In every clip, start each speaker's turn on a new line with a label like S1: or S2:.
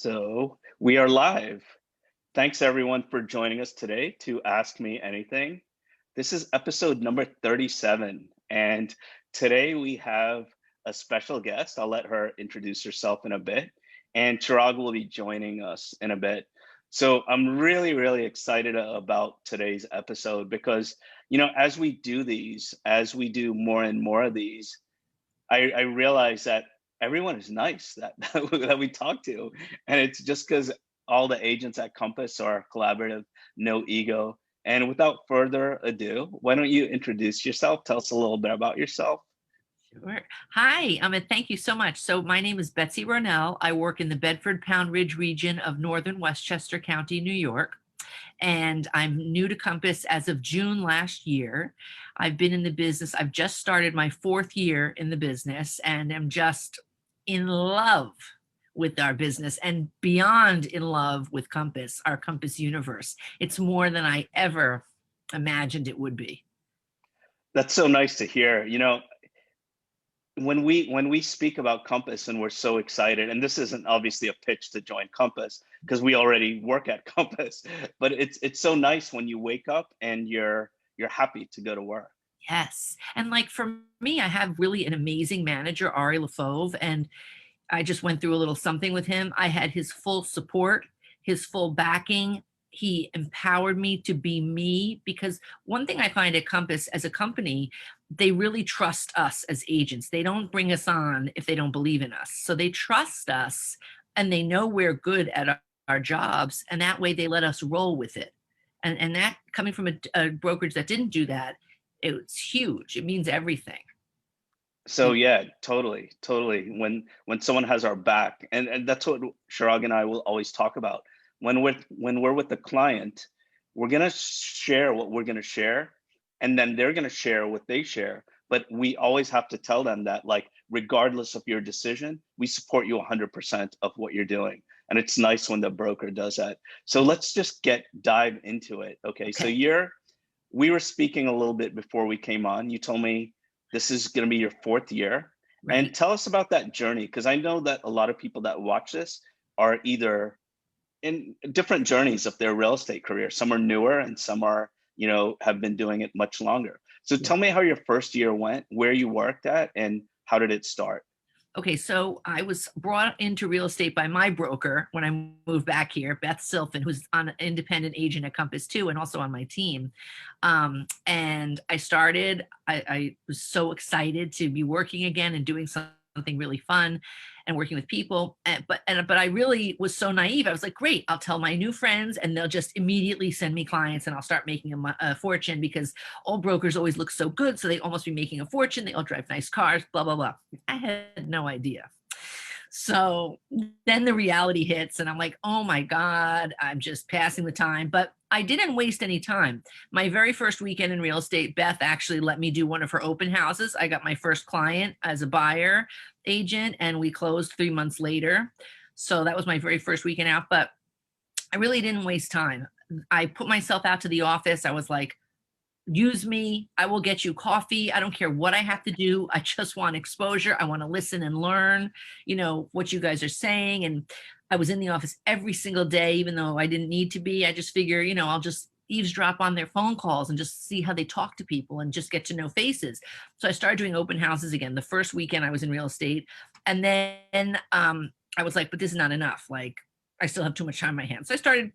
S1: So we are live. Thanks everyone for joining us today to Ask Me Anything. This is episode number 37. And today we have a special guest. I'll let her introduce herself in a bit. And Chirag will be joining us in a bit. So I'm really excited about today's episode because, as we do these, as we do more and more of these, I realize that everyone is nice that we talk to, and it's just because all the agents at Compass are collaborative, no ego. And without further ado, why don't you introduce yourself? Tell us a little bit about yourself.
S2: Sure. Hi, and thank you so much. So my name is Betsy Ronel. I work in the Bedford-Pound Ridge region of northern Westchester County, New York, and I'm new to Compass as of June last year. I've been in the business. I've just started my 4th year in the business, and am just in love with our business and beyond in love with Compass, our Compass universe. It's more than I ever imagined it would be.
S1: That's so nice to hear. When we speak about Compass and we're so excited, and this isn't obviously a pitch to join Compass because we already work at Compass, but it's so nice when you wake up and you're happy to go to work.
S2: Yes. And like for me, I have really an amazing manager, Ari Lefauve, and I just went through a little something with him. I had his full support, his full backing. He empowered me to be me because one thing I find at Compass as a company, they really trust us as agents. They don't bring us on if they don't believe in us. So they trust us and they know we're good at our jobs, and that way they let us roll with it. And that coming from a brokerage that didn't do that, it's huge. It means everything.
S1: So yeah, totally. When someone has our back, and that's what Chirag and I will always talk about. When we're with the client, we're gonna share what we're gonna share, and then they're gonna share what they share. But we always have to tell them that, like, regardless of your decision, we support you 100% of what you're doing. And it's nice when the broker does that. So let's just dive into it. Okay, so
S2: Okay.
S1: we were speaking a little bit before we came on. You told me this is going to be your 4th year. And
S2: Right.
S1: tell us about that journey, because I know that a lot of people that watch this are either in different journeys of their real estate career. Some are newer and some are, have been doing it much longer. So
S2: Yeah.
S1: tell me how your first year went, where you worked at, and how did it start?
S2: Okay, so I was brought into real estate by my broker when I moved back here, Beth Silfen, who's an independent agent at Compass too, and also on my team. And I was so excited to be working again and doing something really fun and working with people. But I really was so naive. I was like, great, I'll tell my new friends and they'll just immediately send me clients and I'll start making a fortune because all brokers always look so good. So they almost be making a fortune. They all drive nice cars, blah, blah, blah. I had no idea. So then the reality hits and I'm like, oh my God, I'm just passing the time. But I didn't waste any time. My very first weekend in real estate, Beth actually let me do one of her open houses. I got my first client as a buyer agent and we closed 3 months later. So that was my very first weekend out, but I really didn't waste time. I put myself out to the office. I was like, use me. I will get you coffee. I don't care what I have to do. I just want exposure. I want to listen and learn, what you guys are saying. And I was in the office every single day, even though I didn't need to be. I just figure, I'll just eavesdrop on their phone calls and just see how they talk to people and just get to know faces. So I started doing open houses again. The first weekend I was in real estate. And then I was like, but this is not enough. Like, I still have too much time on my hands. So I started,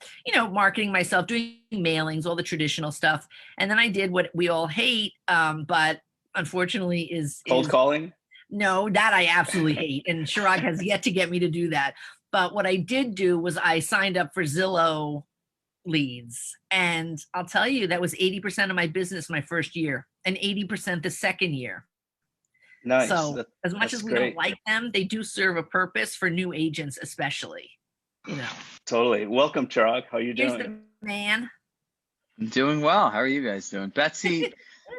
S2: marketing myself, doing mailings, all the traditional stuff. And then I did what we all hate, but unfortunately
S1: Cold
S2: is
S1: calling?
S2: no, that I absolutely hate. And Chirag has yet to get me to do that. But what I did do was I signed up for Zillow leads. And I'll tell you, that was 80% of my business my first year and 80% the second year.
S1: Nice.
S2: So as much
S1: That's
S2: as we don't
S1: great.
S2: like them, they do serve a purpose for new agents, especially,
S1: Totally. Welcome, Chirag. How you
S2: here's
S1: doing?
S2: the man.
S3: Doing well. How are you guys doing?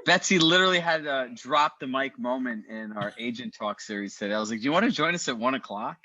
S3: Betsy literally had a drop the mic moment in our agent talk series today. I was like, do you want to join us at 1 o'clock?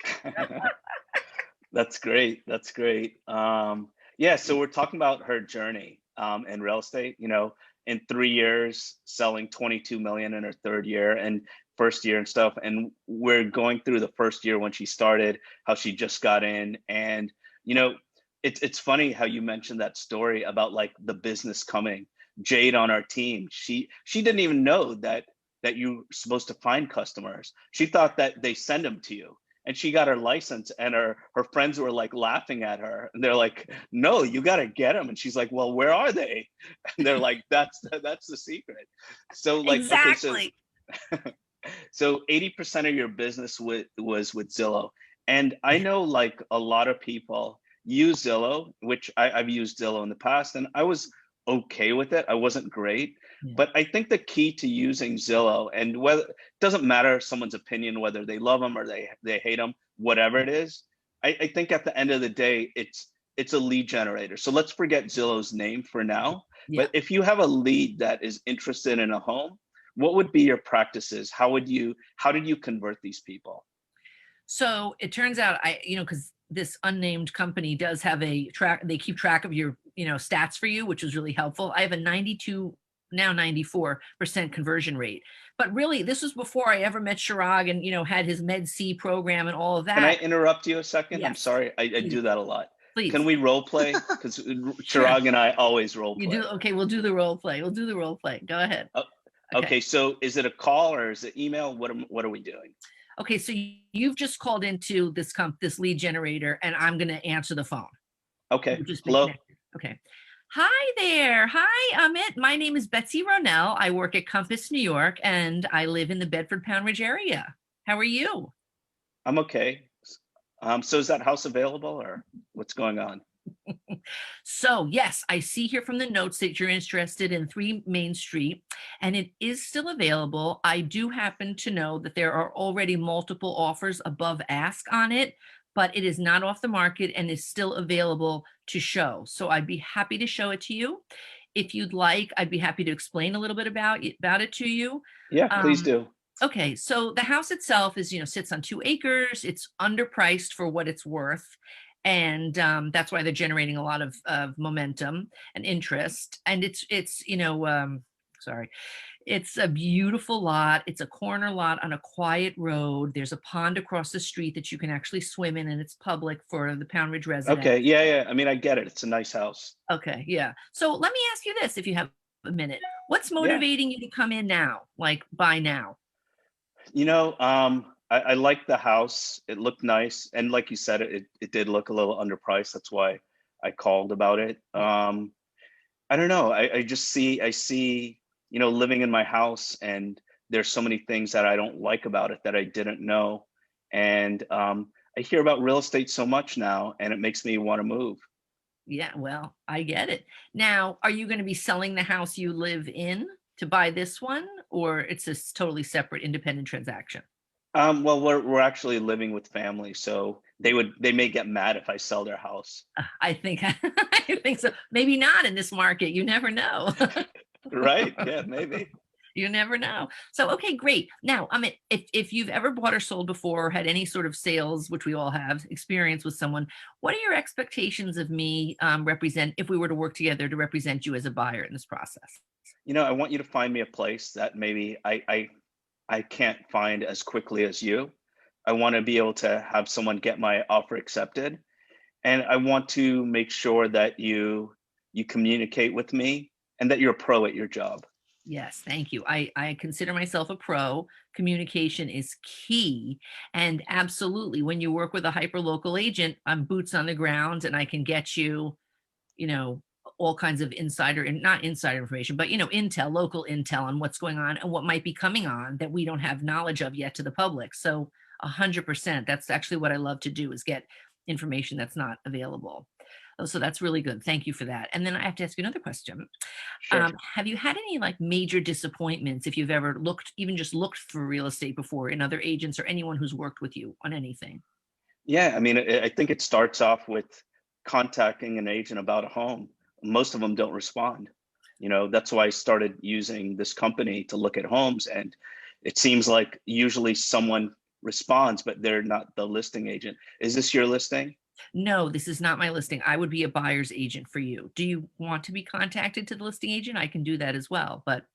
S1: That's great. That's great. Yeah, so we're talking about her journey in real estate, in 3 years, selling 22 million in her 3rd year. And first year and stuff. And we're going through the first year when she started, how she just got in. And, you know, it's funny how you mentioned that story about like the business coming. Jade on our team, she didn't even know that you're supposed to find customers. She thought that they send them to you. And she got her license, and her friends were like laughing at her. And they're like, no, you got to get them. And she's like, well, where are they? And they're like, that's the secret. So like, okay,
S2: Exactly.
S1: so 80% of your business was with Zillow. And I know like a lot of people use Zillow, which I've used Zillow in the past, and I was okay with it. I wasn't great.
S2: Yeah.
S1: But I think the key to using Zillow, and whether it doesn't matter someone's opinion, whether they love them or they hate them, whatever it is, I think at the end of the day, it's a lead generator. So let's forget Zillow's name for now.
S2: Yeah.
S1: But if you have a lead that is interested in a home, what would be your practices? How did you convert these people?
S2: So it turns out because this unnamed company does have a track, they keep track of your, stats for you, which was really helpful. I have a 92, now 94% conversion rate. But really, this was before I ever met Chriag and, had his Med C program and all of that.
S1: Can I interrupt you a second?
S2: Yes.
S1: I'm sorry. I do that a lot.
S2: Please.
S1: Can we role play? Because
S2: Sure.
S1: Chriag and I always role play.
S2: You do? Okay, we'll do the role play. Go ahead.
S1: Okay, so is it a call or is it email? What are we doing?
S2: Okay, so you've just called into this lead generator, and I'm going to answer the phone.
S1: Okay. Hello.
S2: Okay. Hi there. Hi, Amit. My name is Betsy Ronel. I work at Compass, New York, and I live in the Bedford Pound Ridge area. How are you?
S1: I'm okay. So is that house available or what's going on?
S2: So yes, I see here from the notes that you're interested in 3 Main Street, and it is still available. I do happen to know that there are already multiple offers above ask on it, but it is not off the market and is still available to show. So I'd be happy to show it to you. If you'd like, I'd be happy to explain a little bit about it to you.
S1: Yeah, please do.
S2: Okay, so the house itself is, sits on 2 acres. It's underpriced for what it's worth. And that's why they're generating a lot of momentum and interest. And it's it's a beautiful lot. It's a corner lot on a quiet road. There's a pond across the street that you can actually swim in, and it's public for the Pound Ridge residents.
S1: Okay, yeah. I mean, I get it. It's a nice house.
S2: Okay, yeah. So let me ask you this, if you have a minute. What's motivating you to come in now, like buy now?
S1: I like the house. It looked nice. And like you said, it did look a little underpriced. That's why I called about it. I don't know. I see, living in my house, and there's so many things that I don't like about it that I didn't know. And I hear about real estate so much now, and it makes me want to move.
S2: Yeah, well, I get it. Now, are you going to be selling the house you live in to buy this one, or it's a totally separate independent transaction?
S1: Well, we're actually living with family, so they may get mad if I sell their house.
S2: I think I think so. Maybe not in this market. You never know.
S1: Right? Yeah, maybe.
S2: You never know. So, okay, great. Now, if you've ever bought or sold before, or had any sort of sales, which we all have, experience with someone, what are your expectations of me if we were to work together to represent you as a buyer in this process?
S1: I want you to find me a place that maybe I can't find as quickly as you. I want to be able to have someone get my offer accepted. And I want to make sure that you communicate with me and that you're a pro at your job.
S2: Yes, thank you. I consider myself a pro. Communication is key. And absolutely, when you work with a hyper-local agent, I'm boots on the ground, and I can get you, all kinds of not insider information, but, intel, local intel on what's going on and what might be coming on that we don't have knowledge of yet to the public. So 100%, that's actually what I love to do, is get information that's not available. Oh, so that's really good. Thank you for that. And then I have to ask you another question.
S1: Sure.
S2: Have you had any major disappointments, if you've ever even just looked for real estate before, in other agents or anyone who's worked with you on anything?
S1: Yeah, I mean, I think it starts off with contacting an agent about a home. Most of them don't respond. That's why I started using this company to look at homes. And it seems like usually someone responds, but they're not the listing agent. Is this your listing?
S2: No, this is not my listing. I would be a buyer's agent for you. Do you want to be contacted to the listing agent? I can do that as well, but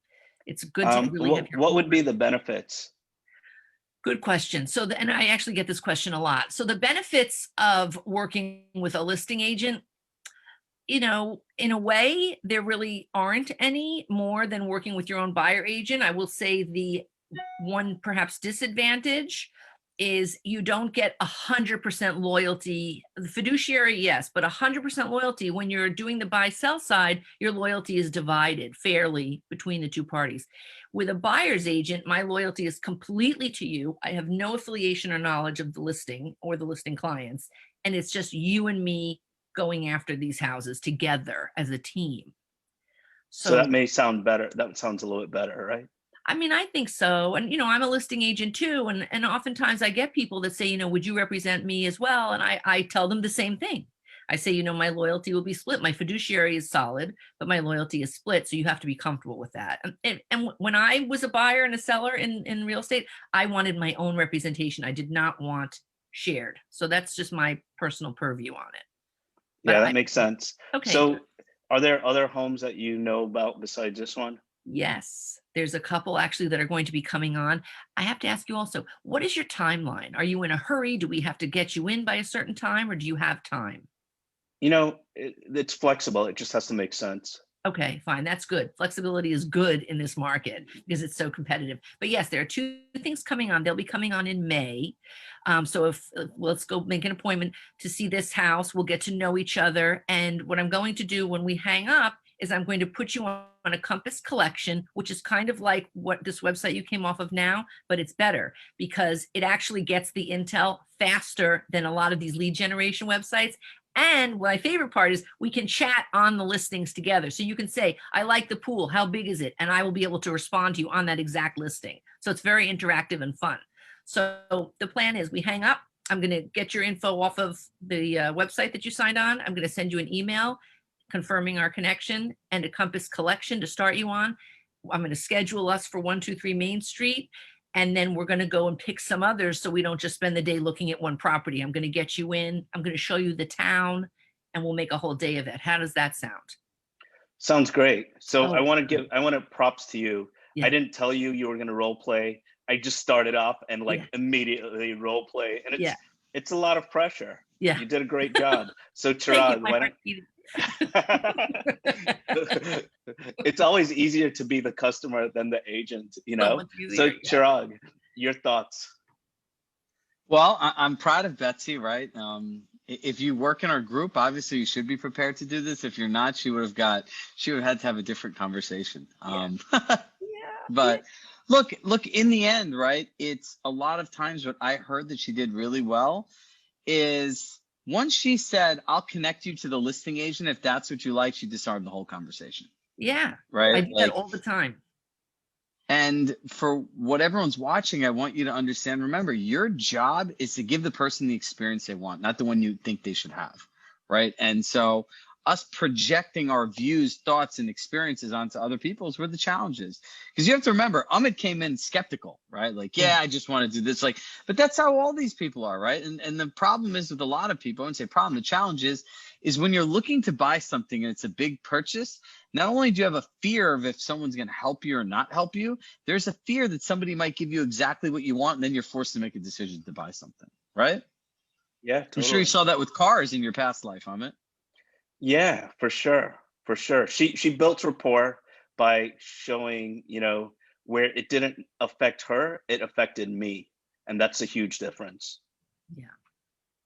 S2: it's good to really have your
S1: what would be the benefits?
S2: Good question. And I actually get this question a lot. So the benefits of working with a listing agent, in a way, there really aren't any more than working with your own buyer agent. I will say the one perhaps disadvantage is you don't get 100% loyalty. The fiduciary, yes, but 100% loyalty when you're doing the buy sell side, your loyalty is divided fairly between the two parties. With a buyer's agent, my loyalty is completely to you. I have no affiliation or knowledge of the listing or the listing clients, and it's just you and me going after these houses together as a team.
S1: So that may sound better. That sounds a little bit better, right?
S2: I mean, I think so. And, I'm a listing agent too. And oftentimes I get people that say, would you represent me as well? And I tell them the same thing. I say, my loyalty will be split. My fiduciary is solid, but my loyalty is split. So you have to be comfortable with that. And when I was a buyer and a seller in real estate, I wanted my own representation. I did not want shared. So that's just my personal purview on it.
S1: Yeah, that makes sense.
S2: Okay.
S1: So are there other homes that you know about besides this one?
S2: Yes, there's a couple actually that are going to be coming on. I have to ask you also, what is your timeline? Are you in a hurry? Do we have to get you in by a certain time, or do you have time?
S1: It's flexible. It just has to make sense.
S2: Okay, fine. That's good. Flexibility is good in this market because it's so competitive. But yes, there are two things coming on. They'll be coming on in May. So if let's go make an appointment to see this house. We'll get to know each other. And what I'm going to do when we hang up is I'm going to put you on a Compass collection, which is kind of like what this website you came off of now, but it's better because it actually gets the intel faster than a lot of these lead generation websites. And my favorite part is we can chat on the listings together. So you can say, I like the pool. How big is it? And I will be able to respond to you on that exact listing. So it's very interactive and fun. So the plan is we hang up. I'm going to get your info off of the website that you signed on. I'm going to send you an email confirming our connection and a Compass collection to start you on. I'm going to schedule us for 123 Main Street. And then we're going to go and pick some others so we don't just spend the day looking at one property. I'm going to get you in. I'm going to show you the town and we'll make a whole day of it. How does that sound?
S1: Sounds great. So I want to props to you. Yeah. I didn't tell you were going to role play. I just started off and immediately role play. And it's a lot of pressure. Yeah. You did a great job. So Chriag, it's always easier to be the customer than the agent, So Chriag, your thoughts?
S3: Well, I'm proud of Betsy, right? If you work in our group, obviously you should be prepared to do this. If you're not, she would have had to have a different conversation. But look, in the end, right? It's a lot of times what I heard that she did really well is once she said, I'll connect you to the listing agent, if that's what you like, she disarmed the whole conversation.
S2: Yeah.
S3: Right.
S2: I do that all the time.
S3: And for what everyone's watching, I want you to understand, remember, your job is to give the person the experience they want, not the one you think they should have. Right. And so us projecting our views, thoughts, and experiences onto other people is where the challenge is. Because you have to remember, Ahmed came in skeptical, right? Like, I just want to do this. But that's how all these people are, right? And the problem is with a lot of people, I wouldn't say problem, the challenge is when you're looking to buy something and it's a big purchase, not only do you have a fear of if someone's going to help you or not help you, there's a fear that somebody might give you exactly what you want, and then you're forced to make a decision to buy something, right?
S1: Yeah, totally.
S3: I'm sure you saw that with cars in your past life, Ahmed.
S1: Yeah, for sure. She built rapport by showing, where it didn't affect her, it affected me. And that's a huge difference.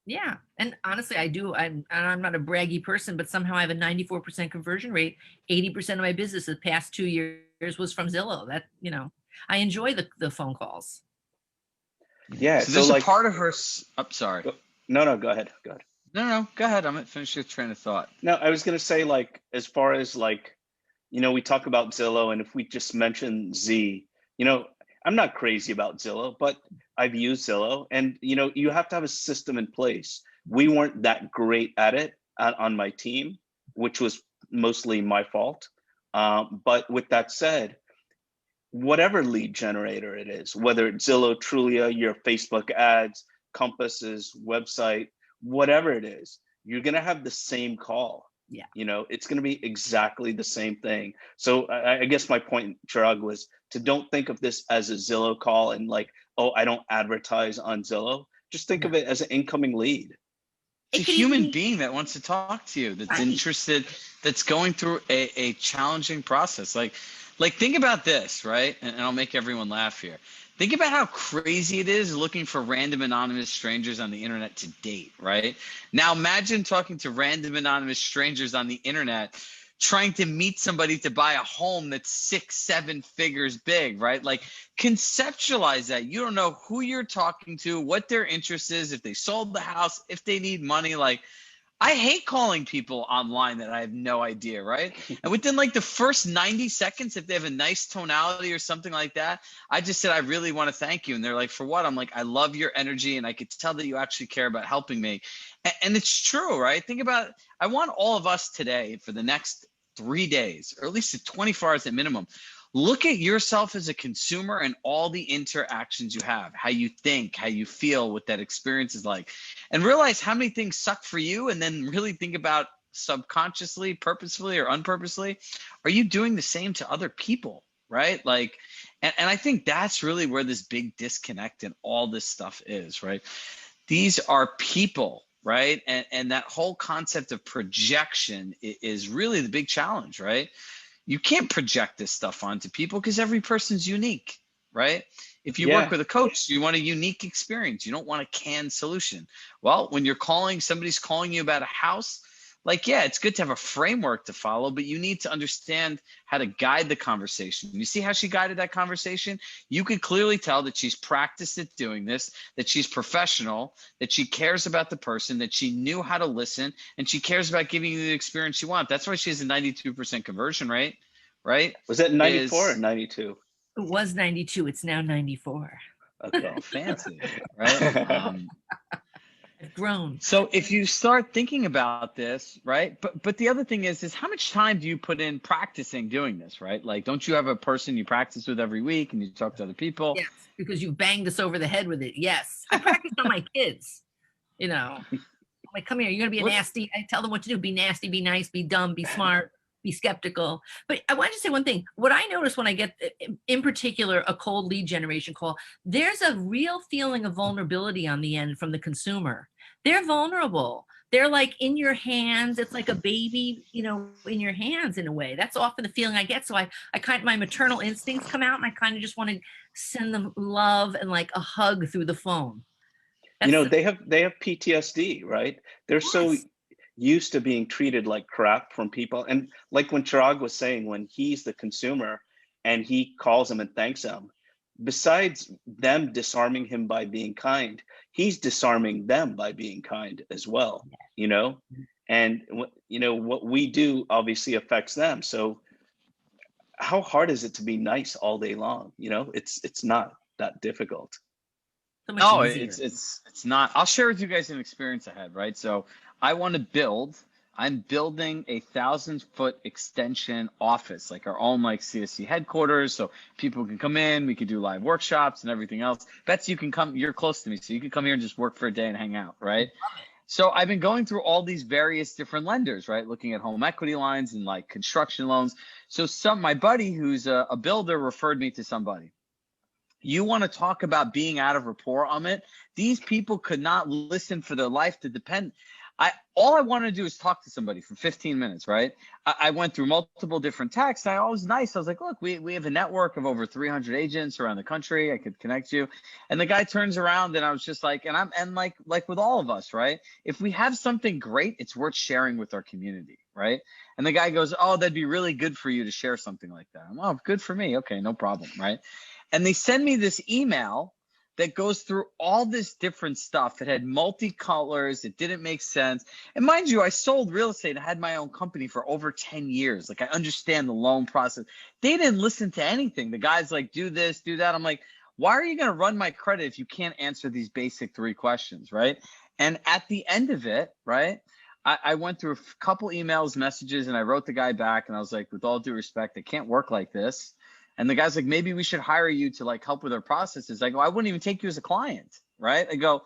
S2: Yeah. And honestly, I'm not a braggy person, but somehow I have a 94% conversion rate. 80% of my business the past 2 years was from Zillow. That, I enjoy the phone calls.
S1: Yeah.
S3: So there's a part of her, sorry.
S1: No, go ahead.
S3: No, go ahead. I'm going to finish your train of thought.
S1: No, I was going to say, as far as we talk about Zillow, and if we just mention Z, I'm not crazy about Zillow, but I've used Zillow, and, you have to have a system in place. We weren't that great at it on my team, which was mostly my fault. But with that said, whatever lead generator it is, whether it's Zillow, Trulia, your Facebook ads, Compass's website, whatever it is, you're going to have the same call.
S2: Yeah.
S1: You know, it's going to be exactly the same thing. So I guess my point, Chirag, was to don't think of this as a Zillow call and like, oh, I don't advertise on Zillow. Just think of
S2: No.
S1: it as an incoming lead.
S3: It's
S2: It
S3: a
S2: could even
S3: human
S2: be
S3: being that wants to talk to you, that's
S2: right.
S3: interested, that's going through a challenging process. Like think about this, right? And I'll make everyone laugh here. Think about how crazy it is looking for random anonymous strangers on the internet to date, right? Now imagine talking to random anonymous strangers on the internet trying to meet somebody to buy a home that's 6, 7 figures big, right? Like conceptualize that. You don't know who you're talking to, what their interest is, if they sold the house, if they need money. Like I hate calling people online that I have no idea, right? And within like the first 90 seconds, if they have a nice tonality or something like that, I just said, I really want to thank you. And they're like, for what? I'm like, I love your energy. And I could tell that you actually care about helping me. And it's true, right? Think about it. I want all of us today for the next 3 days, or at least 24 hours at minimum, look at yourself as a consumer and all the interactions you have, how you think, how you feel, what that experience is like, and realize how many things suck for you. And then really think about subconsciously, purposefully or unpurposely, are you doing the same to other people, right? Like, and I think that's really where this big disconnect and all this stuff is, right? These are people, right? And that whole concept of projection is really the big challenge, right? You can't project this stuff onto people because every person's unique, right? If you work
S1: Yeah.
S3: with a coach, you want a unique experience. You don't want a canned solution. Well, when you're calling, somebody's calling you about a house, like, yeah, it's good to have a framework to follow, but you need to understand how to guide the conversation. You see how she guided that conversation? You could clearly tell that she's practiced at doing this, that she's professional, that she cares about the person, that she knew how to listen, and she cares about giving you the experience you want. That's why she has a 92% conversion rate, right?
S1: Was that 94 or
S3: Is
S1: 92?
S2: It was 92. It's now 94.
S1: Okay.
S3: oh, fancy, right?
S2: I've grown.
S3: So if you start thinking about this, right? But the other thing is how much time do you put in practicing doing this, right? Like, don't you have a person you practice with every week and you talk to other people?
S2: Yes, because you banged us over the head with it. Yes. I practice on my kids. You know, I'm like, come here, you're gonna be a
S3: What?
S2: nasty. I tell them what to do. Be nasty, be nice, be dumb, be smart, be skeptical. But I wanted to say one thing. What I notice when I get, in particular, a cold lead generation call, there's a real feeling of vulnerability on the end from the consumer. They're vulnerable. They're like in your hands. It's like a baby, you know, in your hands in a way. That's often the feeling I get. So I kind of, my maternal instincts come out and I kind of just want to send them love and like a hug through the phone.
S1: You know,
S2: That's
S1: they have PTSD, right? They're so
S2: yes.
S1: used to being treated like crap from people. And like when Chirag was saying, when he's the consumer and he calls him and thanks him, besides them disarming him by being kind, he's disarming them by being kind as well, you know? And you know, what we do obviously affects them. So how hard is it to be nice all day long? You know, it's not that difficult.
S2: So much
S3: No,
S2: easier.
S3: it's not. I'll share with you guys an experience I had, right? So I want to build. I'm building a 1,000-foot extension office, like our own like CSC headquarters, so people can come in. We could do live workshops and everything else. Betsy, you can come. You're close to me, so you can come here and just work for a day and hang out, right? So I've been going through all these various different lenders, right? Looking at home equity lines and like construction loans. So my buddy who's a builder referred me to somebody. You want to talk about being out of rapport, Amit? These people could not listen for their life to depend. All I wanted to do is talk to somebody for 15 minutes, right? I went through multiple different texts. I was nice. I was like, look, we have a network of over 300 agents around the country. I could connect you. And the guy turns around and I was just like, and like with all of us, right? If we have something great, it's worth sharing with our community, right? And the guy goes, oh, that'd be really good for you to share something like that. I'm, oh, good for me. Okay, no problem, right? And they send me this email that goes through all this different stuff. It had multicolors. It didn't make sense. And mind you, I sold real estate. I had my own company for over 10 years. Like, I understand the loan process. They didn't listen to anything. The guy's like, do this, do that. I'm like, why are you going to run my credit if you can't answer these basic 3 questions, right? And at the end of it, right, I went through a couple emails, messages, and I wrote the guy back. And I was like, with all due respect, it can't work like this. And the guy's like, maybe we should hire you to like help with our processes. I go, I wouldn't even take you as a client, right? I go,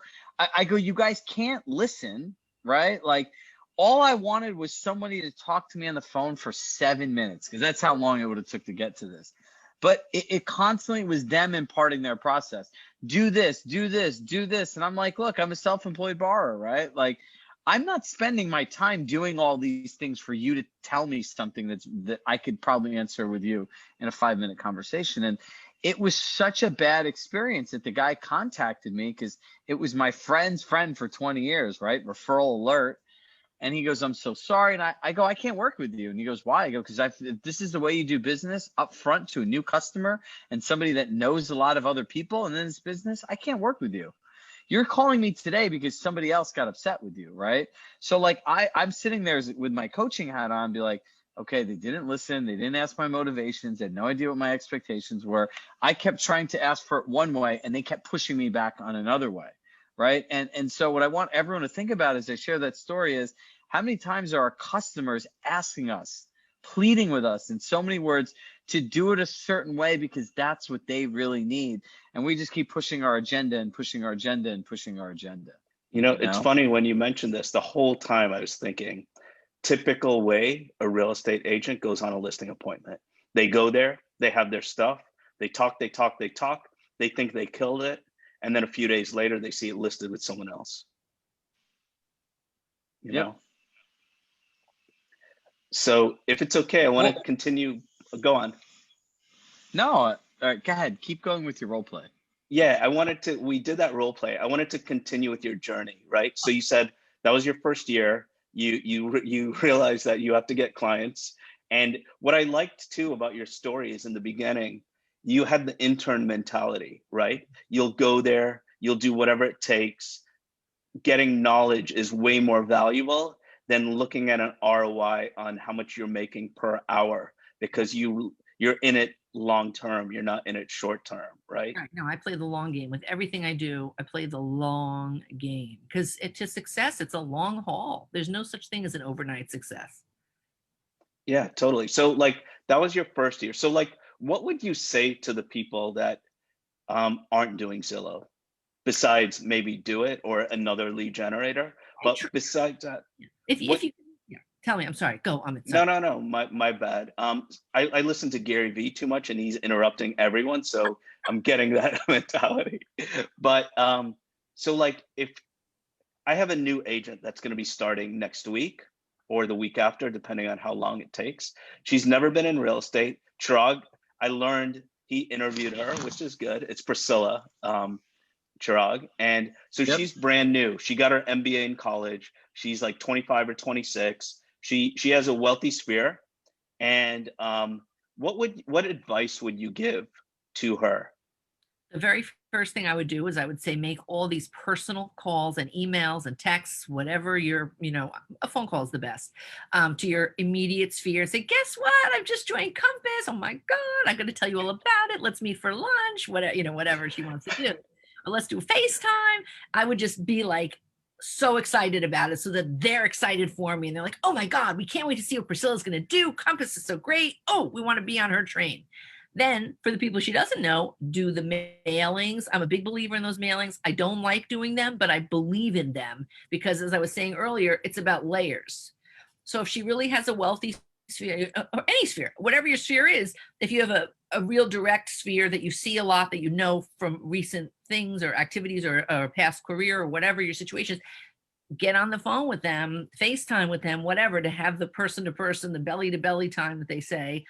S3: you guys can't listen, right? Like, all I wanted was somebody to talk to me on the phone for 7 minutes, because that's how long it would have took to get to this. But it constantly was them imparting their process. Do this, do this, do this. And I'm like, look, I'm a self-employed borrower, right? Like, I'm not spending my time doing all these things for you to tell me something that I could probably answer with you in a 5-minute conversation. And it was such a bad experience that the guy contacted me, because it was my friend's friend for 20 years, right? Referral alert. And he goes, I'm so sorry. And I go, I can't work with you. And he goes, why? I go, because if this is the way you do business up front to a new customer and somebody that knows a lot of other people and in this business, I can't work with you. You're calling me today because somebody else got upset with you, right? So like I'm sitting there with my coaching hat on, be like, okay, they didn't listen. They didn't ask my motivations. They had no idea what my expectations were. I kept trying to ask for it one way, and they kept pushing me back on another way. Right. And so what I want everyone to think about as I share that story is, how many times are our customers asking us, pleading with us in so many words to do it a certain way because that's what they really need. And we just keep pushing our agenda and pushing our agenda and pushing our agenda.
S1: It's funny when you mentioned this, the whole time I was thinking, typical way a real estate agent goes on a listing appointment. They go there, they have their stuff, they talk, they talk, they talk, they think they killed it. And then a few days later, they see it listed with someone else. You know? So if it's okay, I want to continue. Go on.
S3: No, all right, go ahead. Keep going with your role play.
S1: Yeah, we did that role play. I wanted to continue with your journey, right? So you said that was your first year. You realized that you have to get clients. And what I liked too about your story is in the beginning, you had the intern mentality, right? You'll go there, you'll do whatever it takes. Getting knowledge is way more valuable than looking at an ROI on how much you're making per hour, because you're in it long term. You're not in it short term, right?
S2: No, I play the long game with everything I do. I play the long game because to success, it's a long haul. There's no such thing as an overnight success.
S1: Yeah, totally. So like that was your first year. So like, what would you say to the people that aren't doing Zillow, besides maybe Do It or another lead generator? But besides that,
S2: if you tell me, I'm sorry. Go.
S1: No. My bad. I listen to Gary Vee too much, and he's interrupting everyone, so I'm getting that mentality. But so like, if I have a new agent that's going to be starting next week or the week after, depending on how long it takes. She's never been in real estate. Chriag, I learned he interviewed her, which is good. It's Priscilla Chriag. And so she's brand new. She got her MBA in college. She's like 25 or 26. She has a wealthy sphere. And what advice would you give to her?
S2: The very first thing I would do is I would say, make all these personal calls and emails and texts, whatever a phone call is the best, to your immediate sphere. Say, guess what? I've just joined Compass. Oh my God, I'm going to tell you all about it. Let's meet for lunch, whatever she wants to do. Or let's do a FaceTime. I would just be like, so excited about it so that they're excited for me. And they're like, oh my God, we can't wait to see what Priscilla's going to do. Compass is so great. Oh, we want to be on her train. Then for the people she doesn't know, do the mailings. I'm a big believer in those mailings. I don't like doing them, but I believe in them because, as I was saying earlier, it's about layers. So if she really has a wealthy sphere, or any sphere, whatever your sphere is, if you have a real direct sphere that you see a lot, that you know from recent things or activities or past career or whatever your situation is, get on the phone with them, FaceTime with them, whatever, to have the person to person, the belly to belly time that they say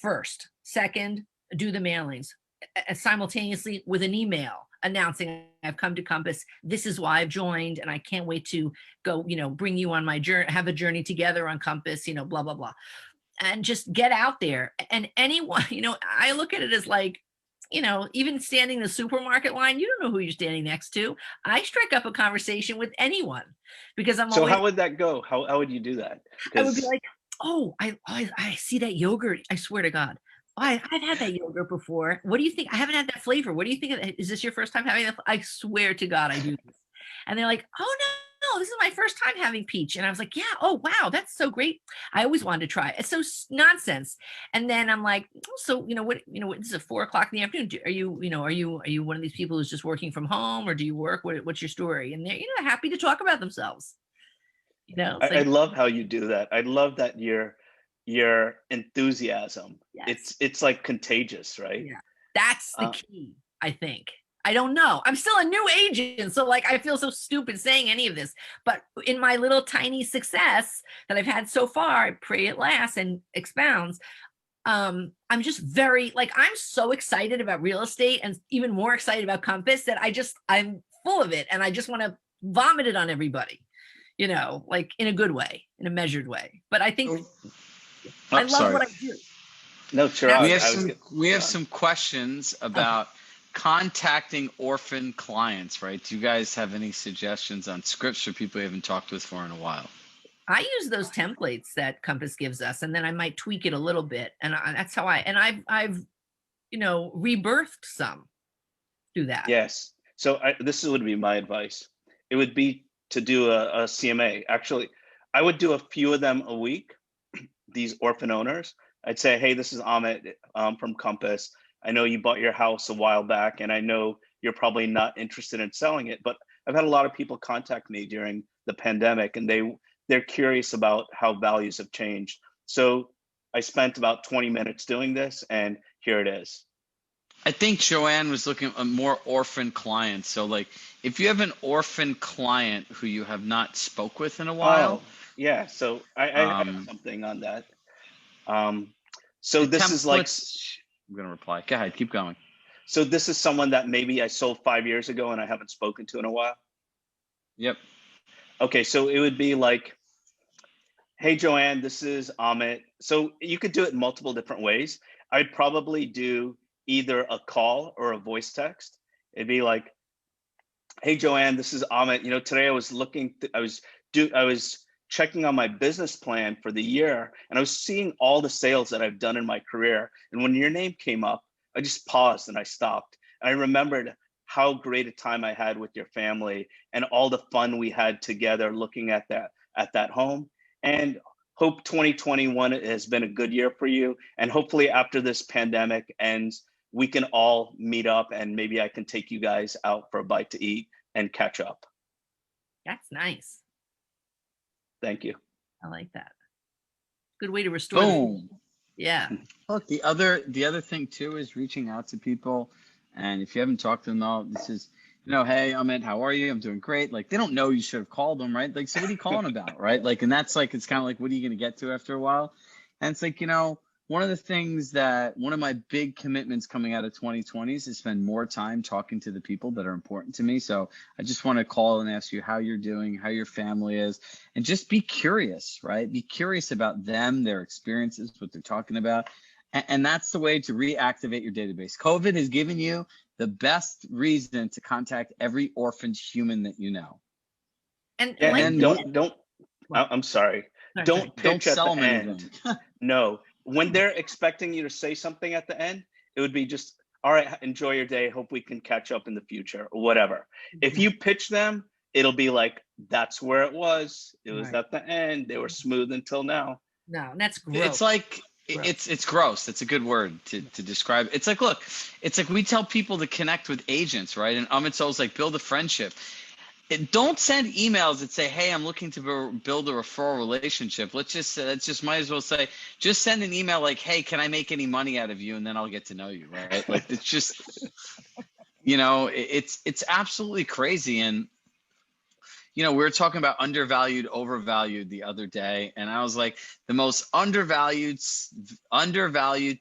S2: first. Second, do the mailings simultaneously with an email announcing, I've come to Compass. This is why I've joined, and I can't wait to go, bring you on my journey, have a journey together on Compass, blah, blah, blah. And just get out there. And anyone, I look at it as like, even standing in the supermarket line, you don't know who you're standing next to. I strike up a conversation with anyone because I'm
S1: So how would that go? How would you do that?
S2: I would be like, oh, I see that yogurt. I swear to God. I've had that yogurt before. What do you think? I haven't had that flavor. What do you think of that? Is this your first time having that? I swear to God, I do this. And they're like, oh no, this is my first time having peach. And I was like, yeah, oh wow, that's so great. I always wanted to try it. It's so nonsense. And then I'm like, so what? This is 4 o'clock in the afternoon. Are you one of these people who's just working from home, or do you work? What's your story? And they're happy to talk about themselves. you know,
S1: I
S2: so
S1: love how you do that. I love that your enthusiasm.
S2: yes.
S1: It's like contagious, right?
S2: Yeah. That's the
S1: Uh,
S2: key, I think. I don't know. I'm still a new agent, so like I feel so stupid saying any of this. But in my little tiny success that I've had so far, I pray it lasts and expounds. I'm just very like I'm so excited about real estate and even more excited about Compass that I'm full of it and I just want to vomit it on everybody, you know, like in a good way, in a measured way. But I think I
S1: oh,
S2: love
S1: sorry.
S2: what I do.
S1: No,
S2: That's
S3: We
S1: Chirag,
S3: have
S1: I was
S3: some
S1: get
S3: we have
S1: on.
S3: some questions
S2: okay.
S3: about contacting orphan clients, right? Do you guys have any suggestions on scripts for people you haven't talked with for in a while?
S2: I use those templates that Compass gives us, and then I might tweak it a little bit, and that's how I've rebirthed some through that.
S1: Yes. So this would be my advice. It would be to do a CMA. Actually, I would do a few of them a week, these orphan owners. I'd say, hey, this is Amit from Compass. I know you bought your house a while back, and I know you're probably not interested in selling it, but I've had a lot of people contact me during the pandemic, and they're curious about how values have changed. So I spent about 20 minutes doing this, and here it is.
S3: I think Joanne was looking at more orphan clients. So like if you have an orphan client who you have not spoke with in a while,
S1: Oh, yeah. So I have
S3: um,
S1: something on that. Um, so
S3: the
S1: this is like,
S3: templates, I'm gonna reply. Go ahead, keep going.
S1: so this is someone that maybe I sold 5 years ago and I haven't spoken to in a while.
S3: Yep.
S1: Okay, so it would be like, hey, Joanne, this is Amit. So you could do it in multiple different ways. I'd probably do either a call or a voice text. It'd be like, hey, Joanne, this is Amit. You know, today I was I was checking on my business plan for the year, and I was seeing all the sales that I've done in my career. And when your name came up, I just paused and I stopped. And I remembered how great a time I had with your family and all the fun we had together looking at that home. And hope 2021 has been a good year for you. And hopefully after this pandemic ends, we can all meet up and maybe I can take you guys out for a bite to eat and catch up.
S2: That's nice.
S1: Thank you.
S2: I like that. Good way to restore the
S3: Boom.
S2: yeah.
S3: Look, the other thing too is reaching out to people. And if you haven't talked to them all, this is, hey, Amit, how are you? I'm doing great. Like they don't know you should have called them, right? Like, so what are you calling about? Right. Like, and that's like, it's kind of like, what are you going to get to after a while? And it's like, one of the things that one of my big commitments coming out of 2020 is to spend more time talking to the people that are important to me. So I just want to call and ask you how you're doing, how your family is, and just be curious, right? Be curious about them, their experiences, what they're talking about. And that's the way to reactivate your database. COVID has given you the best reason to contact every orphaned human that you know.
S2: And
S1: Yeah,
S2: like
S1: and
S3: And
S1: don't.
S2: what?
S1: I'm sorry.
S2: Sorry.
S1: Don't
S3: don't
S1: pitch at
S3: sell
S1: the
S3: them
S1: end.
S3: anything.
S1: No, when they're expecting you to say something at the end, it would be just, all right, enjoy your day. Hope we can catch up in the future or whatever. If
S2: Mhm.
S1: you pitch them, it'll be like, that's where it was. It was
S2: Right.
S1: at the end. They were smooth until now.
S2: No, that's
S3: It's
S2: gross.
S3: like
S2: Gross.
S3: it's gross. It's a good word to describe. It's like, look, it's like we tell people to connect with agents, right? And Amit's always like build a friendship. Don't send emails that say, "Hey, I'm looking to build a referral relationship." Let's just might as well say, just send an email like, "Hey, can I make any money out of you?" And then I'll get to know you, right? Like it's just, it's absolutely crazy. And we were talking about undervalued, overvalued the other day, and I was like, the most undervalued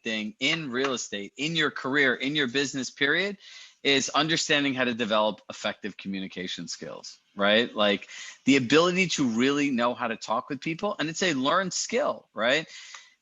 S3: thing in real estate, in your career, in your business, period, is understanding how to develop effective communication skills, right? Like the ability to really know how to talk with people, and it's a learned skill, right?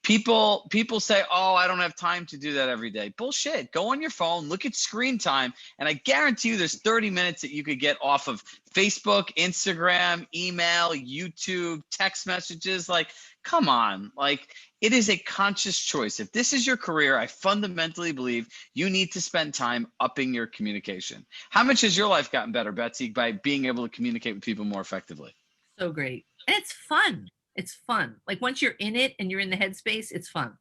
S3: People say, oh, I don't have time to do that every day. Bullshit. Go on your phone, look at screen time, and I guarantee you there's 30 minutes that you could get off of Facebook, Instagram, email, YouTube, text messages. Like, come on. Like, it is a conscious choice. If this is your career, I fundamentally believe you need to spend time upping your communication. How much has your life gotten better, Betsy, by being able to communicate with people more effectively?
S2: So great. And it's fun. It's fun. Like once you're in it and you're in the headspace, it's fun.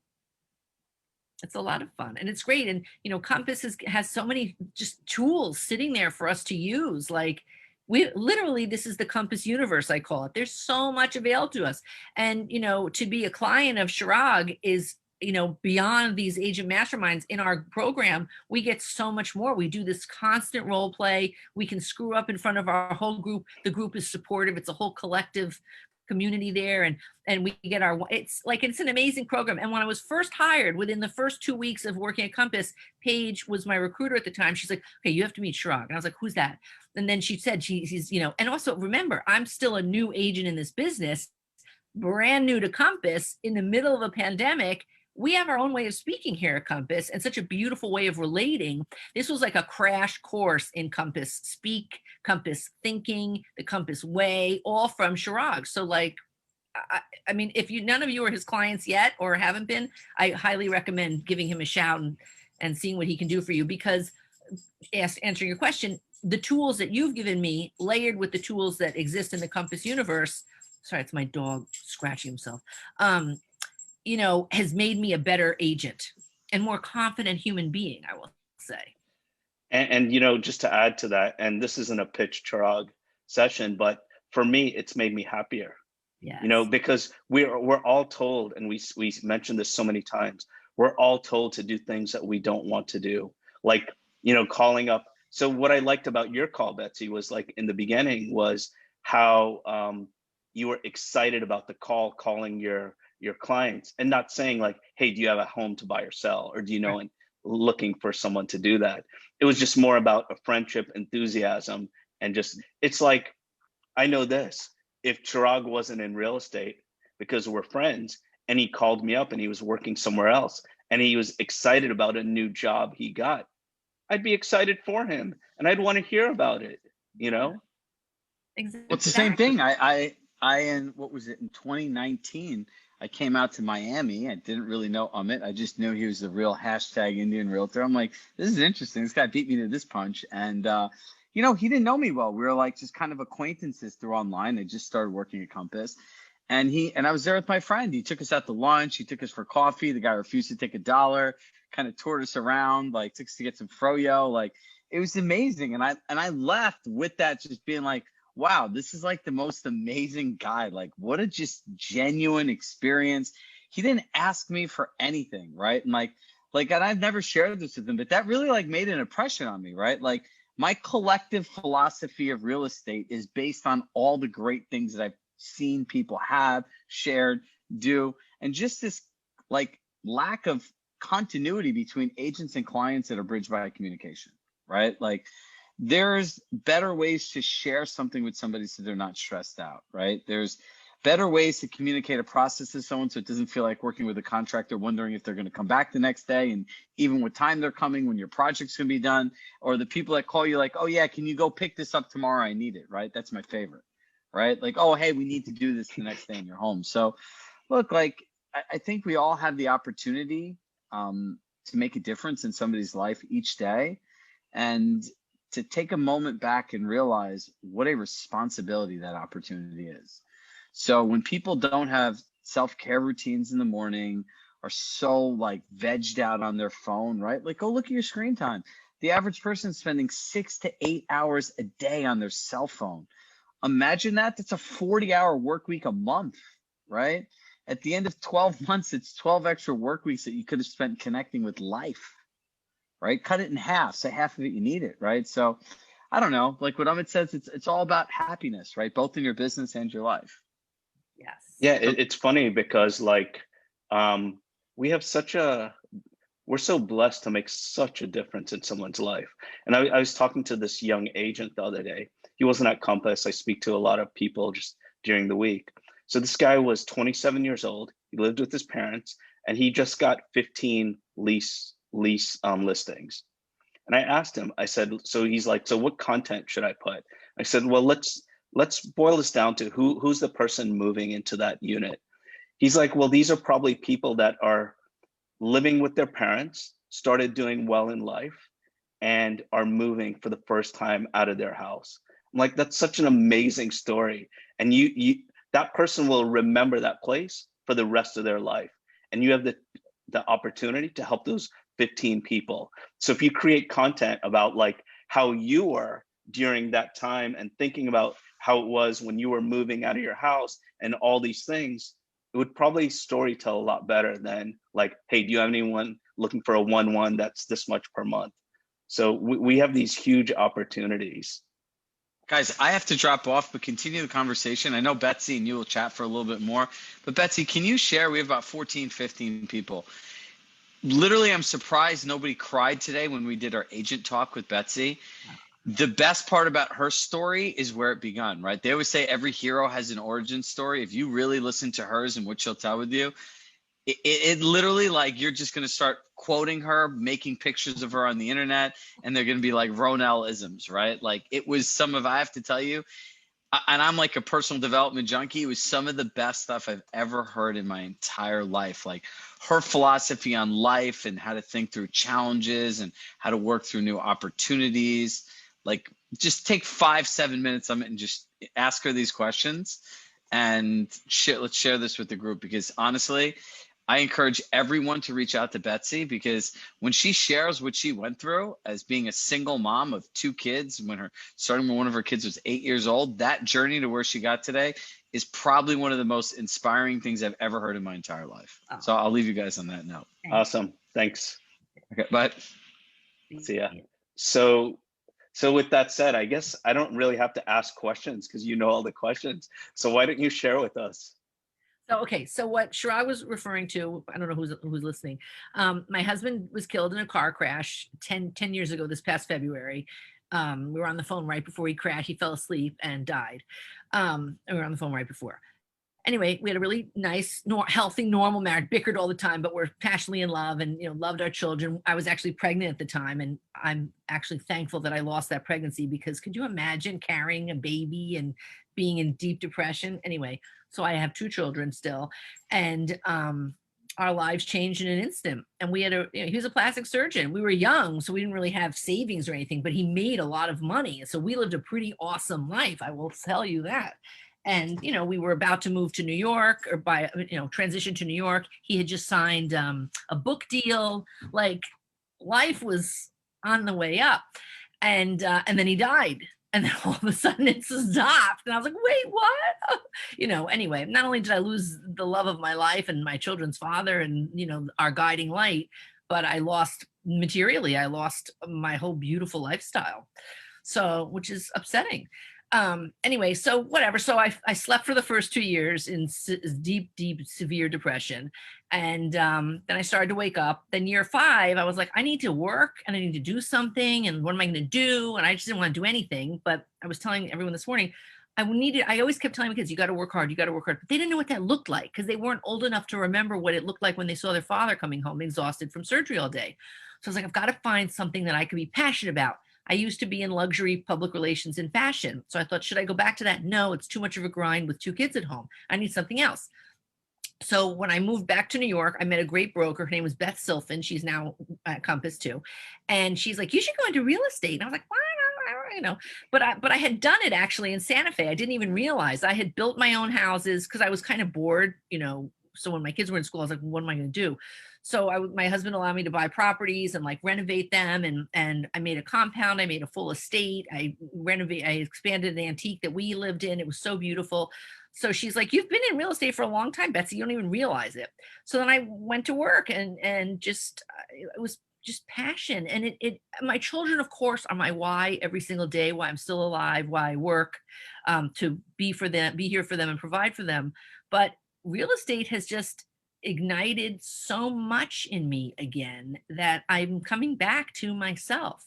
S2: It's a lot of fun and it's great. And Compass has so many just tools sitting there for us to use. Like we literally, this is the Compass universe, I call it. There's so much available to us. And, you know, to be a client of Chriag is, you know, beyond these agent masterminds in our program, we get so much more. We do this constant role play. We can screw up in front of our whole group. The group is supportive. It's a whole collective community there, and we get our, it's like, it's an amazing program. And when I was first hired, within the first 2 weeks of working at Compass, Paige was my recruiter at the time. She's like, okay, you have to meet Chriag. And I was like, who's that? And then she said, she's, you know, and also remember, I'm still a new agent in this business, brand new to Compass, in the middle of a pandemic. We have our own way of speaking here at Compass, and such a beautiful way of relating. This was like a crash course in Compass speak, Compass thinking, the Compass way, all from Chriag. So like, I mean, if you, none of you are his clients yet or haven't been, I highly recommend giving him a shout and seeing what he can do for you, because answering your question, the tools that you've given me, layered with the tools that exist in the Compass universe, sorry, it's my dog scratching himself, you know, has made me a better agent and more confident human being, I will say.
S1: And you know, just to add to that, and this isn't a pitch Chriag session, but for me, it's made me happier.
S2: Yes.
S1: You know, because we're all told, and we mentioned this so many times, we're all told to do things that we don't want to do, like, you know, calling up. So what I liked about your call, Betsy, was like in the beginning was how you were excited about the call, calling your clients, and not saying like, hey, do you have a home to buy or sell, or do you know, and looking for someone to do that. It was just more about a friendship, enthusiasm, and just, it's like, I know this, if Chriag wasn't in real estate, because we're friends, and he called me up and he was working somewhere else and he was excited about a new job he got, I'd be excited for him and I'd want to hear about it, you know?
S2: Exactly.
S3: Well, it's the same thing. I in, what was it, in 2019, I came out to Miami. I didn't really know Amit. I just knew he was the real hashtag Indian realtor. I'm like, this is interesting. This guy beat me to this punch. And, you know, he didn't know me well. We were like just kind of acquaintances through online. I just started working at Compass. And I was there with my friend. He took us out to lunch. He took us for coffee. The guy refused to take $1, kind of toured us around, like took us to get some froyo. Like, it was amazing. And I left with that, just being like, wow, this is like the most amazing guy. Like, what a just genuine experience. He didn't ask me for anything, right? And and I've never shared this with him, but that really like made an impression on me, right? Like, my collective philosophy of real estate is based on all the great things that I've seen people have shared, do, and just this like lack of continuity between agents and clients that are bridged by communication, right? Like, there's better ways to share something with somebody so they're not stressed out, right? There's better ways to communicate a process to someone so it doesn't feel like working with a contractor wondering if they're going to come back the next day, and even what time they're coming, when your project's going to be done, or the people that call you like, oh yeah, can you go pick this up tomorrow? I need it, right? That's my favorite, right? Like, oh, hey, we need to do this the next day in your home. So look, like, I think we all have the opportunity to make a difference in somebody's life each day, and to take a moment back and realize what a responsibility that opportunity is. So when people don't have self-care routines in the morning, are so like vegged out on their phone, right? Like, go look at your screen time. The average person is spending 6 to 8 hours a day on their cell phone. Imagine that. That's a 40-hour work week a month, right? At the end of 12 months, it's 12 extra work weeks that you could have spent connecting with life, right? Cut it in half. Say half of it you need it, right? So I don't know. Like what Amit says, it's all about happiness, right? Both in your business and your life.
S2: Yes.
S1: Yeah, it's funny because like we have we're so blessed to make such a difference in someone's life. And I was talking to this young agent the other day. He wasn't at Compass. I speak to a lot of people just during the week. So this guy was 27 years old. He lived with his parents, and he just got 15 lease listings. And I asked him, I said, so he's like, so what content should I put? I said, well, let's boil this down to who's the person moving into that unit. He's like, well, these are probably people that are living with their parents, started doing well in life, and are moving for the first time out of their house. I'm like, that's such an amazing story. And you that person will remember that place for the rest of their life. And you have the opportunity to help those 15 people. So if you create content about like how you are during that time and thinking about how it was when you were moving out of your house and all these things, it would probably story tell a lot better than like, hey, do you have anyone looking for a 1-1 that's this much per month? So we have these huge opportunities.
S3: Guys, I have to drop off, but continue the conversation. I know Betsy and you will chat for a little bit more. But Betsy, can you share? We have about 14, 15 people. Literally, I'm surprised nobody cried today when we did our agent talk with Betsy. The best part about her story is where it begun, right? They always say every hero has an origin story. If you really listen to hers and what she'll tell with you, it literally, like, you're just going to start quoting her, making pictures of her on the internet, and they're going to be like Ronel-isms, right? Like, it was some of, I have to tell you, and I'm like a personal development junkie, it was some of the best stuff I've ever heard in my entire life. Like, her philosophy on life and how to think through challenges and how to work through new opportunities. Like, just take 5-7 minutes of it and just ask her these questions and let's share this with the group, because honestly, I encourage everyone to reach out to Betsy, because when she shares what she went through as being a single mom of 2 kids, starting when one of her kids was 8 years old, that journey to where she got today is probably one of the most inspiring things I've ever heard in my entire life. Oh. So I'll leave you guys on that note.
S1: Awesome. Thanks.
S3: Okay, bye.
S1: See ya. So with that said, I guess I don't really have to ask questions because you know all the questions. So why don't you share with us?
S2: So what Chriag was referring to, I don't know who's listening. My husband was killed in a car crash 10 years ago this past February. We were on the phone right before he crashed. He fell asleep and died. And we were on the phone right before. Anyway, we had a really nice, healthy, normal marriage, bickered all the time, but we're passionately in love and, loved our children. I was actually pregnant at the time, and I'm actually thankful that I lost that pregnancy, because could you imagine carrying a baby and being in deep depression? Anyway, so I have 2 children still, and our lives changed in an instant. And we had he was a plastic surgeon. We were young, so we didn't really have savings or anything, but he made a lot of money. So we lived a pretty awesome life, I will tell you that. And, we were about to move to New York, or transition to New York. He had just signed a book deal. Like, life was on the way up. And then he died. And then all of a sudden it stopped. And I was like, wait, what? Anyway, not only did I lose the love of my life and my children's father and, our guiding light, but I lost materially. I lost my whole beautiful lifestyle. So, which is upsetting. Anyway, so whatever. So I slept for the first 2 years in deep, severe depression. And then I started to wake up. Then year 5, I was like, I need to work and I need to do something. And what am I going to do? And I just didn't want to do anything. But I was telling everyone this morning, I always kept telling my kids, you got to work hard. You got to work hard. But they didn't know what that looked like, because they weren't old enough to remember what it looked like when they saw their father coming home exhausted from surgery all day. So I was like, I've got to find something that I could be passionate about. I used to be in luxury, public relations, and fashion. So I thought, should I go back to that? No, it's too much of a grind with 2 kids at home. I need something else. So when I moved back to New York, I met a great broker. Her name was Betsy. She's now at Compass too. And she's like, you should go into real estate. And I was like, what? But I had done it actually in Santa Fe. I didn't even realize I had built my own houses because I was kind of bored, So when my kids were in school, I was like, what am I going to do? So my husband allowed me to buy properties and like renovate them. And I made a compound. I made a full estate. I expanded an antique that we lived in. It was so beautiful. So she's like, you've been in real estate for a long time, Betsy. You don't even realize it. So then I went to work and just, it was just passion. And my children, of course, are my why every single day, why I'm still alive, why I work, to be here for them and provide for them. But real estate has just ignited so much in me again that I'm coming back to myself.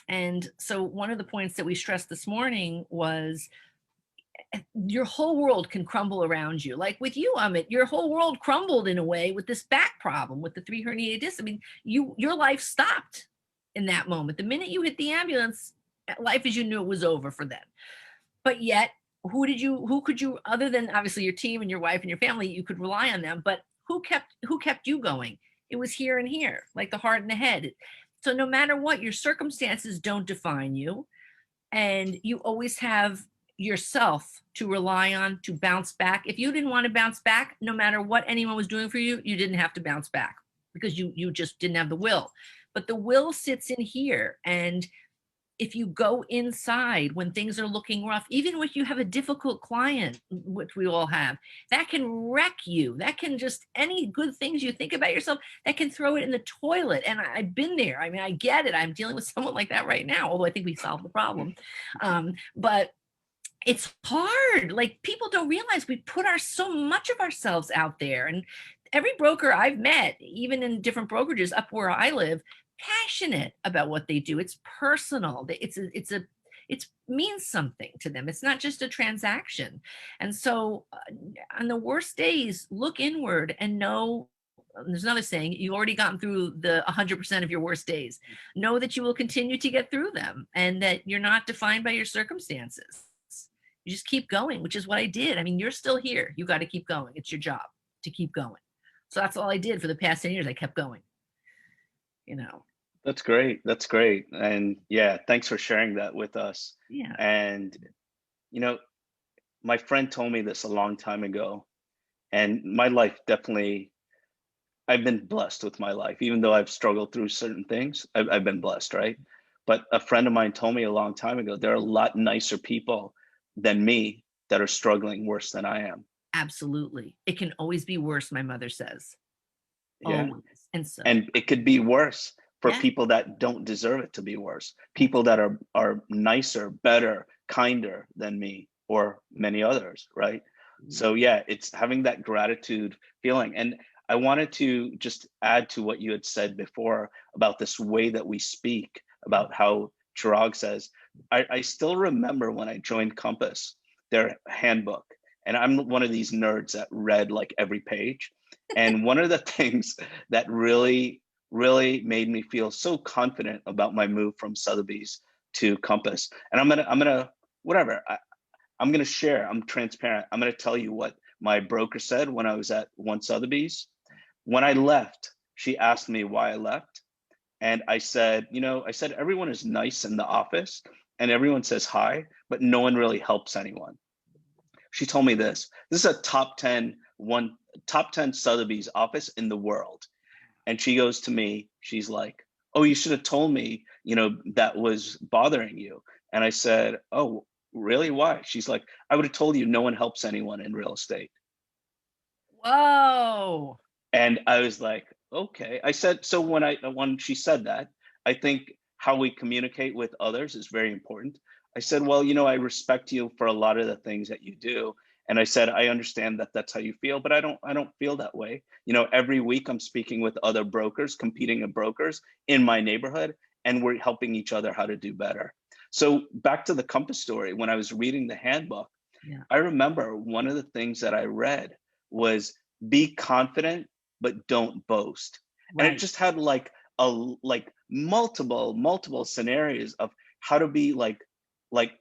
S2: And so one of the points that we stressed this morning was your whole world can crumble around you. Like with you, Amit, your whole world crumbled in a way with this back problem, with the 3 herniated discs. I mean, your life stopped in that moment. The minute you hit the ambulance, life as you knew it was over for them. But yet, who could you, other than obviously your team and your wife and your family, you could rely on them, but who kept you going? It was here and here, like the heart and the head. So no matter what, your circumstances don't define you, and you always have yourself to rely on to bounce back. If you didn't want to bounce back, no matter what anyone was doing for you, you didn't have to bounce back because you just didn't have the will. But the will sits in here, and if you go inside when things are looking rough, even if you have a difficult client, which we all have, that can wreck you. That can just, any good things you think about yourself, that can throw it in the toilet. And I've been there. I mean, I get it. I'm dealing with someone like that right now, although I think we solved the problem. But it's hard. Like, people don't realize we put so much of ourselves out there. And every broker I've met, even in different brokerages up where I live, passionate about what they do. It's personal. It means something to them. It's not just a transaction. And so on the worst days, look inward and know, there's another saying, you've already gotten through the 100% of your worst days. Know that you will continue to get through them and that you're not defined by your circumstances. You just keep going, which is what I did. I mean, you're still here. You got to keep going. It's your job to keep going. So that's all I did for the past 10 years. I kept going, you know.
S1: That's great. That's great. And yeah, thanks for sharing that with us.
S2: Yeah.
S1: And, you know, my friend told me this a long time ago, and my life definitely, I've been blessed with my life, even though I've struggled through certain things. I've been blessed, right? But a friend of mine told me a long time ago, there are a lot nicer people than me that are struggling worse than I am.
S2: Absolutely. It can always be worse, my mother says.
S1: Yeah.
S2: Always. And so,
S1: And it could be worse for
S2: yeah.
S1: people that don't deserve it to be worse. People that are nicer, better, kinder than me or many others, right? So yeah, it's having that gratitude feeling. And I wanted to just add to what you had said before about this way that we speak, about how Chriag says, I still remember when I joined Compass, their handbook, and I'm one of these nerds that read like every page. And one of the things that really made me feel so confident about my move from Sotheby's to Compass. And I'm gonna whatever, I'm gonna share. I'm transparent. I'm gonna tell you what my broker said when I was at one Sotheby's. When I left, she asked me why I left. And I said, everyone is nice in the office and everyone says hi, but no one really helps anyone. She told me this. This is a top 10 Sotheby's office in the world. And she goes to me, she's like, oh, you should have told me, that was bothering you. And I said, oh, really? Why? She's like, I would have told you no one helps anyone in real estate.
S2: Whoa.
S1: And I was like, okay. I said, so when she said that, I think how we communicate with others is very important. I said, well, I respect you for a lot of the things that you do. And I said, I understand that that's how you feel, but I don't feel that way. Every week I'm speaking with other brokers, competing brokers in my neighborhood, and we're helping each other how to do better. So back to the Compass story, when I was reading the handbook,
S2: Yeah.
S1: I remember one of the things that I read was be confident, but don't boast.
S2: Right.
S1: And it just had like multiple scenarios of how to be like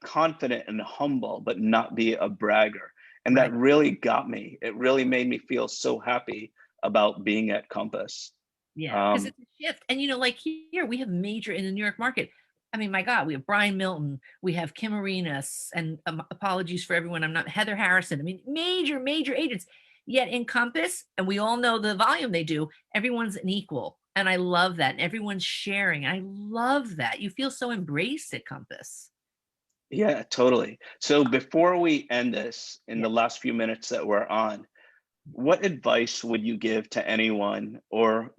S1: confident and humble, but not be a bragger. And
S2: Right.
S1: that really got me. It really made me feel so happy about being at Compass.
S2: Yeah, because it's a shift. And like here, we have major in the New York market. I mean, my God, we have Brian Milton, we have Kim Arenas, and apologies for everyone, I'm not Heather Harrison. I mean, major agents. Yet in Compass, and we all know the volume they do, everyone's an equal. And I love that. And everyone's sharing. I love that. You feel so embraced at Compass.
S1: Yeah, totally. So before we end this, in
S2: Yeah.
S1: the last few minutes that we're on, what advice would you give to anyone, or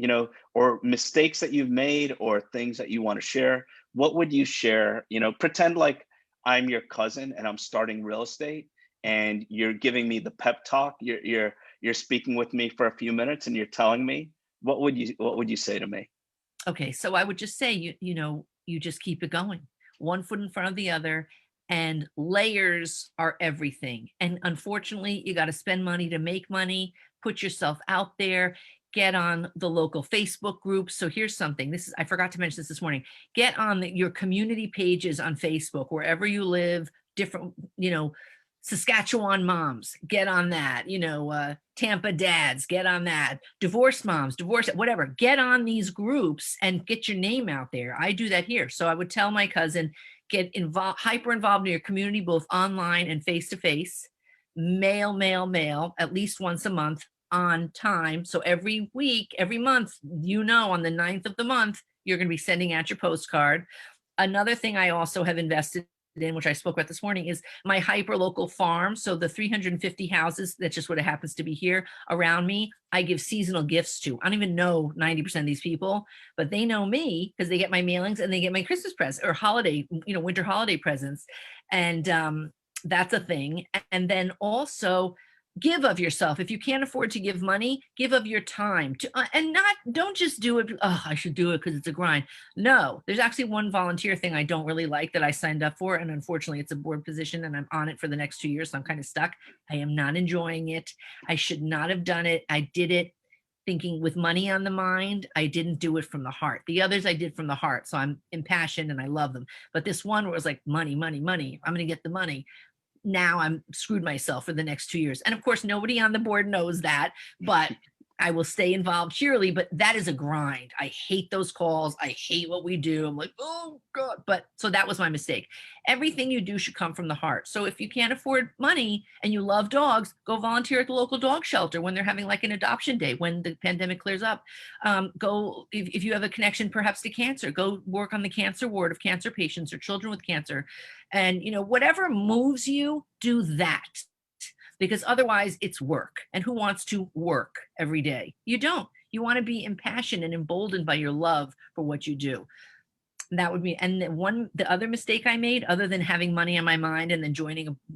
S1: mistakes that you've made or things that you want to share? What would you share? Pretend like I'm your cousin and I'm starting real estate and you're giving me the pep talk. You're speaking with me for a few minutes and you're telling me, what would you say to me?
S2: Okay, so I would just say, you just keep it going, one foot in front of the other, and layers are everything. And unfortunately, you got to spend money to make money, put yourself out there, get on the local Facebook groups. So here's something, I forgot to mention this morning, get on your community pages on Facebook, wherever you live, different, Saskatchewan moms, get on that, Tampa dads, get on that, divorce moms, whatever, get on these groups and get your name out there. I do that here. So I would tell my cousin, get involved, hyper involved in your community, both online and face-to-face, mail, at least once a month on time. So every week, every month, on the 9th of the month, you're going to be sending out your postcard. Another thing I also have invested in, which I spoke about this morning, is my hyper local farm. So the 350 houses, that's just what it happens to be here around me, I give seasonal gifts to. I don't even know 90% of these people, but they know me because they get my mailings and they get my Christmas present or holiday, winter holiday presents. And that's a thing. And then also give of yourself. If you can't afford to give money, give of your time to, and don't just do it. Oh, I should do it because it's a grind. No, there's actually one volunteer thing I don't really like that I signed up for. And unfortunately it's a board position and I'm on it for the next 2 years. So I'm kind of stuck. I am not enjoying it. I should not have done it. I did it thinking with money on the mind. I didn't do it from the heart. The others I did from the heart. So I'm impassioned and I love them. But this one was like money, money, money. I'm going to get the money. Now I'm screwed myself for the next 2 years. And of course, nobody on the board knows that, but I will stay involved cheerily, but that is a grind. I hate those calls. I hate what we do. I'm like, oh God. But so that was my mistake. Everything you do should come from the heart. So if you can't afford money and you love dogs, go volunteer at the local dog shelter when they're having like an adoption day, when the pandemic clears up. Go, if you have a connection perhaps to cancer, go work on the cancer ward of cancer patients or children with cancer. And whatever moves you, do that. Because otherwise it's work. And who wants to work every day? You don't. You want to be impassioned and emboldened by your love for what you do. And that would be, and the other mistake I made, other than having money on my mind and then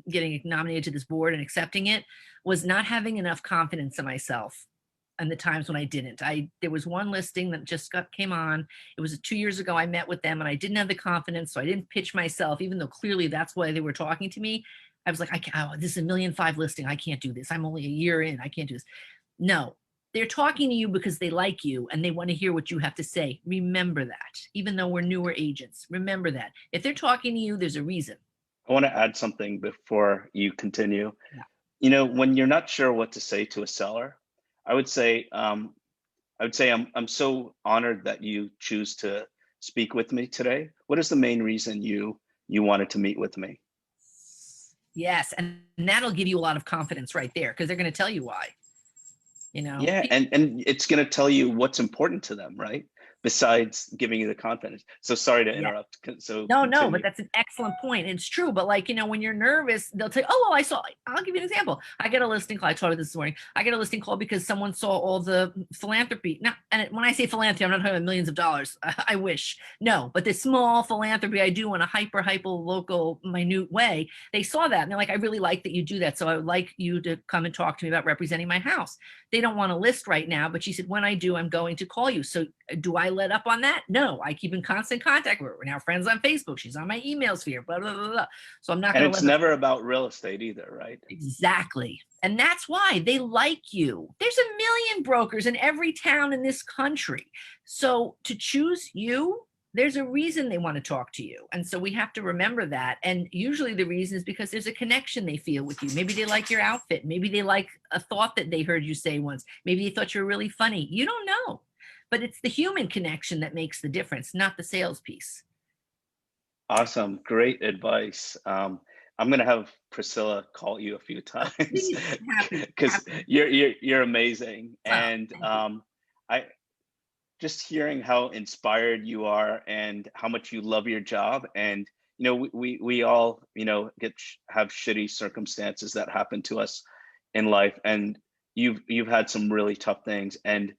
S2: getting nominated to this board and accepting it, was not having enough confidence in myself. And the times when I didn't. There was one listing that just came on. It was 2 years ago. I met with them and I didn't have the confidence. So I didn't pitch myself, even though clearly that's why they were talking to me. I was like, this is a 1.5 million listing. I can't do this. I'm only a year in. I can't do this. No, they're talking to you because they like you and they want to hear what you have to say. Remember that, even though we're newer agents, remember that. If they're talking to you, there's a reason.
S1: I want to add something before you continue. Yeah. When you're not sure what to say to a seller, I would say I'm so honored that you choose to speak with me today. What is the main reason you wanted to meet with me?
S2: Yes, and that'll give you a lot of confidence right there because they're going to tell you why.
S1: Yeah, and it's going to tell you what's important to them, right? Besides giving you the confidence. So sorry to interrupt. So
S2: no, but that's an excellent point. It's true. But when you're nervous, they'll tell you, oh, well, I'll give you an example. I get a listing call. I told you this morning. I get a listing call because someone saw all the philanthropy. Now, and when I say philanthropy, I'm not talking about millions of dollars. I wish. No, but the small philanthropy I do in a hyper local, minute way, they saw that. And they're like, I really like that you do that. So I would like you to come and talk to me about representing my house. They don't want to list right now, but she said, when I do, I'm going to call you. So do I let up on that? No, I keep in constant contact with her. We're now friends on Facebook. She's on my email sphere, blah, blah, blah, blah. So I'm not going to
S1: let. And it's never about real estate either, right?
S2: Exactly. And that's why they like you. There's 1 million brokers in every town in this country. So to choose you, there's a reason they want to talk to you. And so we have to remember that. And usually the reason is because there's a connection they feel with you. Maybe they like your outfit. Maybe they like a thought that they heard you say once. Maybe they thought you were really funny. You don't know. But it's the human connection that makes the difference, not the sales piece.
S1: Awesome. Great advice. I'm going to have Priscilla call you a few times because you're amazing. Oh, and I just hearing how inspired you are and how much you love your job. And, we all, have shitty circumstances that happen to us in life. And you've had some really tough things, and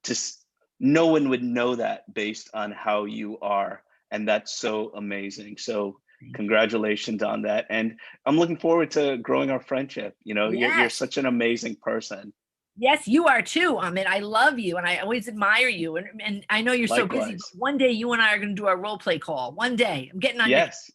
S1: just no one would know that based on how you are. And that's so amazing. So congratulations on that. And I'm looking forward to growing our friendship. You're such an amazing person.
S2: Yes, you are too, Amit. I love you and I always admire you. And I know you're so busy, but one day you and I are going to do our role play call. One day. I'm getting on.
S1: Yes.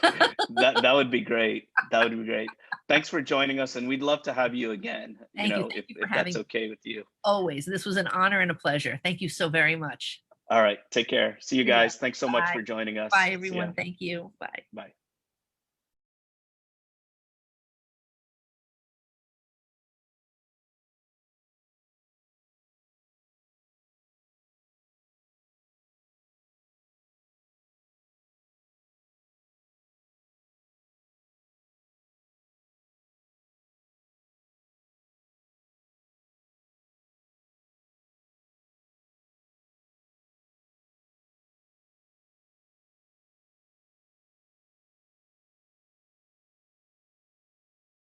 S1: that would be great. That would be great. Thanks for joining us, and we'd love to have you again.
S2: Thank you
S1: if that's okay with you.
S2: Always. This was an honor and a pleasure. Thank you so very much.
S1: All right. Take care. See you guys. Thanks so much for joining us.
S2: Bye, everyone. Thank you. Bye.
S1: Bye.